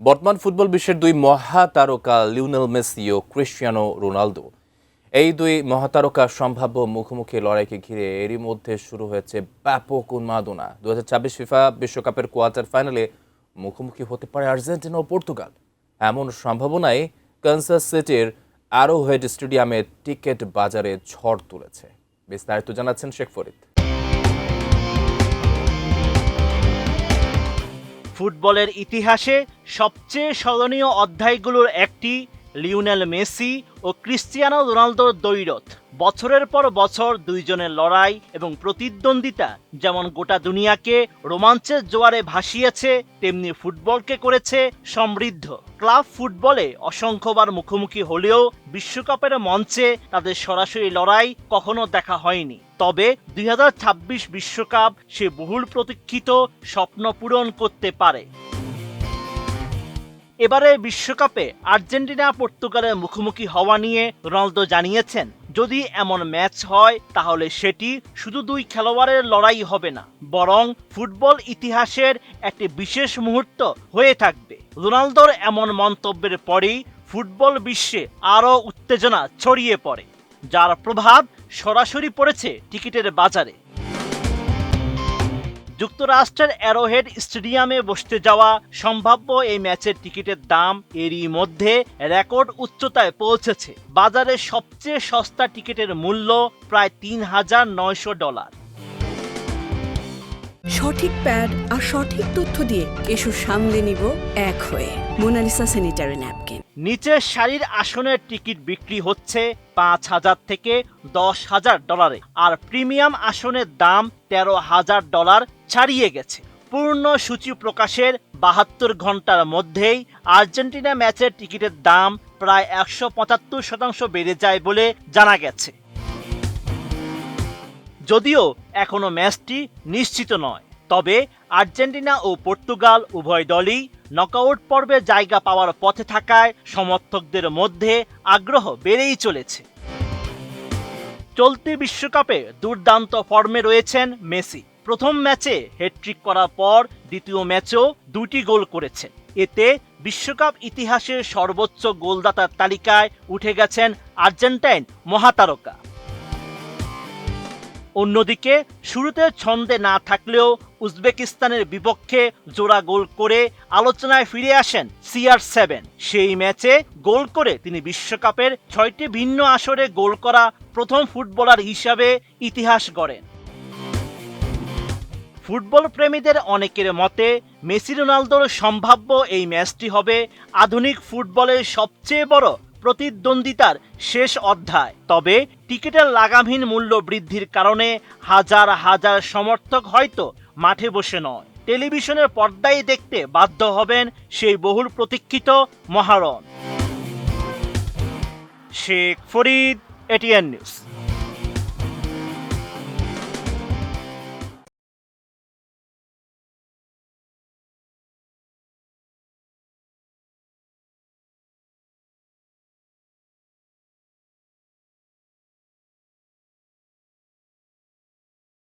বর্তমান ফুটবল বিশ্বের দুই মহাতারকা লিওনেল মেসি ও ক্রিস্টিয়ানো রোনালদো এই দুই মহাতারকা সম্ভাব্য মুখোমুখি লড়াইকে ঘিরে এরই মধ্যে শুরু হয়েছে ব্যাপক উন্মাদনা। 2026 ফিফা বিশ্বকাপের কোয়ার্টার ফাইনালে মুখোমুখি হতে পারে আর্জেন্টিনা ও পর্তুগাল। এমন সম্ভাবনায় কানসাস সিটির অ্যারোহেড স্টেডিয়ামে টিকিট বাজারে ঝড় তুলেছে। বিস্তারিত জানাচ্ছেন শেখ ফরিদ। ফুটবলের ইতিহাসে সবচেয়ে স্মরণীয় অধ্যায়গুলোর একটি লিওনেল মেসি ও ক্রিস্টিয়ানো রোনালদোর দ্বৈরথ। বছরের পর বছর দুইজনের লড়াই এবং প্রতিদ্বন্দ্বিতা যেমন গোটা দুনিয়াকে রোমাঞ্চের জোয়ারে ভাসিয়েছে, তেমনি ফুটবলকে করেছে সমৃদ্ধ। ক্লাব ফুটবলে অসংখ্যবার মুখোমুখি হলেও বিশ্বকাপের মঞ্চে তাদের সরাসরি লড়াই কখনো দেখা হয়নি। তবে 2026 বিশ্বকাপ সে বহুল প্রতীক্ষিত স্বপ্ন পূরণ করতে পারে। এবারে বিশ্বকাপে আর্জেন্টিনা পর্তুগালের মুখোমুখি হওয়া নিয়ে রোনালদো জানিয়েছেন, যদি এমন ম্যাচ হয় তাহলে সেটি শুধু দুই খেলোয়াড়ের লড়াই হবে না, বরং ফুটবল ইতিহাসের একটি বিশেষ মুহূর্ত হয়ে থাকবে। রোনালদোর এমন মন্তব্যের পরেই ফুটবল বিশ্বে আরও উত্তেজনা ছড়িয়ে পড়ে, যার প্রভাব সরাসরি পড়েছে টিকিটের বাজারে। যুক্তরাষ্ট্রের অ্যারোহেড স্টেডিয়ামে বসতে যাওয়া সম্ভাব্য এই ম্যাচের টিকিটের দাম এরই মধ্যে রেকর্ড উচ্চতায় পৌঁছেছে। বাজারে সবচেয়ে সস্তা টিকিটের মূল্য প্রায় $3,900। সঠিক প্যাড আর সঠিক তথ্য দিয়ে এসব সামলে নিব এক হয়ে। Monalisa sanitary napkin. নিচের সারির আসনের টিকিট বিক্রি হচ্ছে $5,000 থেকে $10,000, আর প্রিমিয়াম আসনের দাম $13,000 ছাড়িয়ে গেছে। পূর্ণ সূচি প্রকাশের 72 ঘন্টার মধ্যেই আর্জেন্টিনা ম্যাচের টিকিটের দাম প্রায় 175% বেড়ে যায় বলে জানা গেছে। যদিও এখনো ম্যাচটি নিশ্চিত নয়, তবে আর্জেন্টিনা ও পর্তুগাল উভয় দলই নকআউট পর্বে জায়গা পাওয়ার পথে থাকায় সমর্থকদের মধ্যে আগ্রহ বেড়েই চলেছে। চলতি বিশ্বকাপে দুর্দান্ত ফর্মে রয়েছেন মেসি। প্রথম ম্যাচে হ্যাটট্রিক করার পর দ্বিতীয় ম্যাচেও 2টি গোল করেছেন। এতে বিশ্বকাপ ইতিহাসের সর্বোচ্চ গোলদাতার তালিকায় উঠে গেছেন আর্জেন্টাইন মহাতারকা। অন্যদিকে শুরুতে ছন্দে না থাকলেও উজবেকিস্তানের বিপক্ষে জোড়া গোল করে আলোচনায় ফিরে আসেন CR7। সেই ম্যাচে গোল করে তিনি বিশ্বকাপের 6টি ভিন্ন আসরে গোল করা প্রথম ফুটবলার হিসাবে ইতিহাস গড়েন। ফুটবল প্রেমীদের অনেকের মতে মেসি রোনালদোর সম্ভাব্য এই ম্যাচটি হবে আধুনিক ফুটবলের সবচেয়ে বড় প্রতিদ্বন্দ্বিতার শেষ অধ্যায়। তবে টিকিটের লাগামহীন মূল্য বৃদ্ধির কারণে হাজার হাজার সমর্থক হয়তো মাঠে বসে নয়, টেলিভিশনের পর্দায় দেখতে বাধ্য হবেন সেই বহুল প্রতীক্ষিত মহারণ। Sheikh Farid, ATN news.